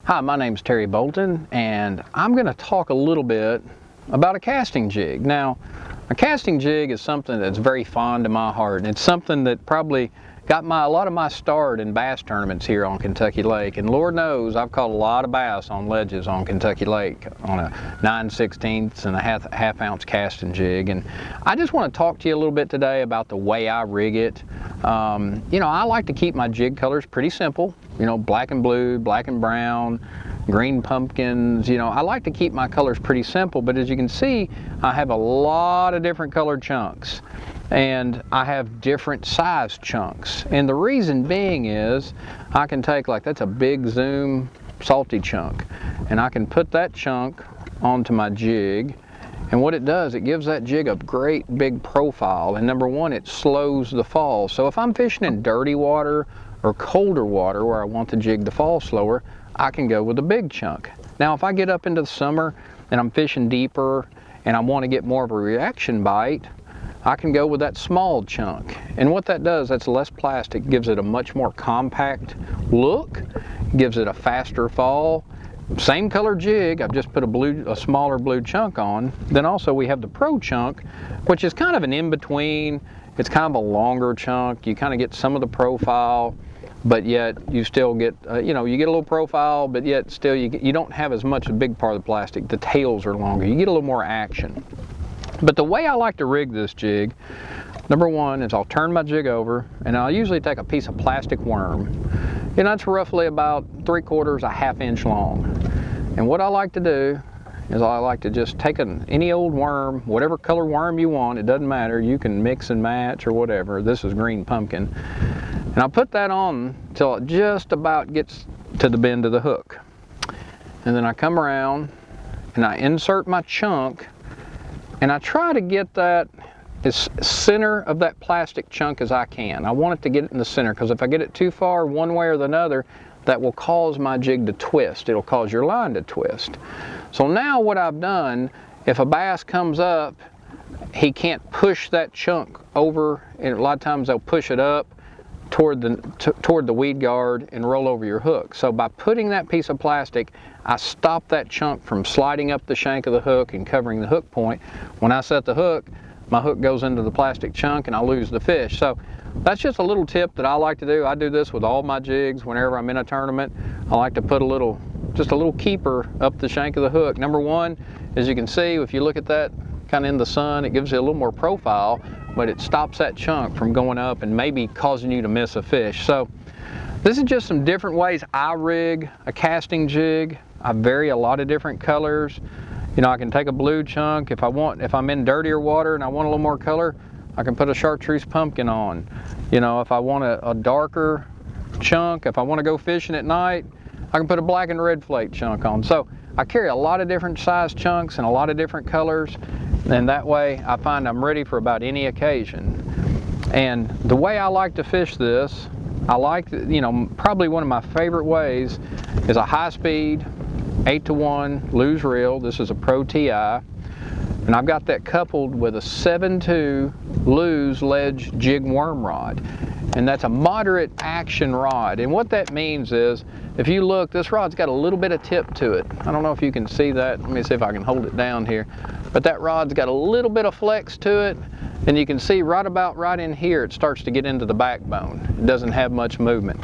Hi, my name's Terry Bolton, and I'm going to talk a little bit about a casting jig. Now, a casting jig is something that's very fond to my heart, and it's something that probably got a lot of my start in bass tournaments here on Kentucky Lake. And Lord knows I've caught a lot of bass on ledges on Kentucky Lake on a 9/16 and a half ounce casting jig. And I just want to talk to you a little bit today about the way I rig it. I like to keep my jig colors pretty simple. Black and blue, black and brown, green pumpkins. I like to keep my colors pretty simple, but as you can see, I have a lot of different colored chunks. And I have different size chunks. And the reason being is I can take, that's a big zoom salty chunk, and I can put that chunk onto my jig. And what it does, it gives that jig a great big profile. And number one, it slows the fall. So if I'm fishing in dirty water or colder water where I want the jig to fall slower, I can go with a big chunk. Now, if I get up into the summer and I'm fishing deeper and I want to get more of a reaction bite, I can go with that small chunk. And what that does, that's less plastic, gives it a much more compact look, gives it a faster fall. Same color jig, I've just put a smaller blue chunk on. Then also we have the Pro chunk, which is kind of an in-between. It's kind of a longer chunk. You kind of get some of the profile, but yet you still get, you get a little profile, but yet still you don't have as much a big part of the plastic. The tails are longer. You get a little more action. But the way I like to rig this jig, number one is I'll turn my jig over and I'll usually take a piece of plastic worm. And that's roughly about 3/4 a half inch long. And what I like to do is I like to just take any old worm, whatever color worm you want, it doesn't matter, you can mix and match or whatever. This is green pumpkin. And I'll put that on till it just about gets to the bend of the hook. And then I come around and I insert my chunk. And I try to get that as center of that plastic chunk as I can. I want it to get it in the center, because if I get it too far one way or the other, that will cause my jig to twist. It'll cause your line to twist. So now what I've done, if a bass comes up, he can't push that chunk over, and a lot of times they'll push it up toward the weed guard and roll over your hook. So by putting that piece of plastic, I stop that chunk from sliding up the shank of the hook and covering the hook point. When I set the hook, my hook goes into the plastic chunk and I lose the fish. So that's just a little tip that I like to do. I do this with all my jigs whenever I'm in a tournament. I like to put just a little keeper up the shank of the hook. Number one, as you can see, if you look at that kind of in the sun, it gives you a little more profile, but it stops that chunk from going up and maybe causing you to miss a fish. So this is just some different ways I rig a casting jig. I vary a lot of different colors. I can take a blue chunk. If I'm in dirtier water and I want a little more color, I can put a chartreuse pumpkin on. If I want a darker chunk, if I want to go fishing at night, I can put a black and red flake chunk on. So I carry a lot of different size chunks and a lot of different colors, and that way I find I'm ready for about any occasion. And the way I like to fish this, probably one of my favorite ways is a high-speed 8-to-1 lose reel. This is a Pro TI, and I've got that coupled with a 7/2 lose ledge jig worm rod, and that's a moderate action rod. And what that means is, if you look, this rod's got a little bit of tip to it. I don't know if you can see that. Let me see if I can hold it down here. But that rod's got a little bit of flex to it, and you can see right in here it starts to get into the backbone. It doesn't have much movement.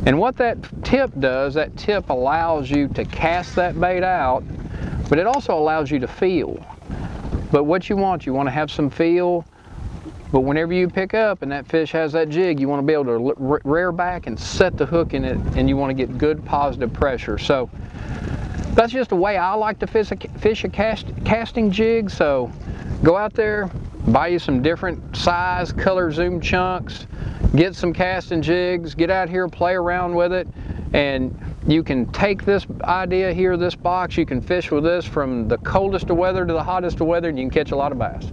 And what that tip does, that tip allows you to cast that bait out, but it also allows you to feel. But what you want to have some feel, but whenever you pick up and that fish has that jig, you want to be able to rear back and set the hook in it, and you want to get good positive pressure. So that's just the way I like to fish a casting jig. So go out there, buy you some different size, color zoom chunks, get some casting jigs, get out here, play around with it, and you can take this idea here, this box, you can fish with this from the coldest of weather to the hottest of weather, and you can catch a lot of bass.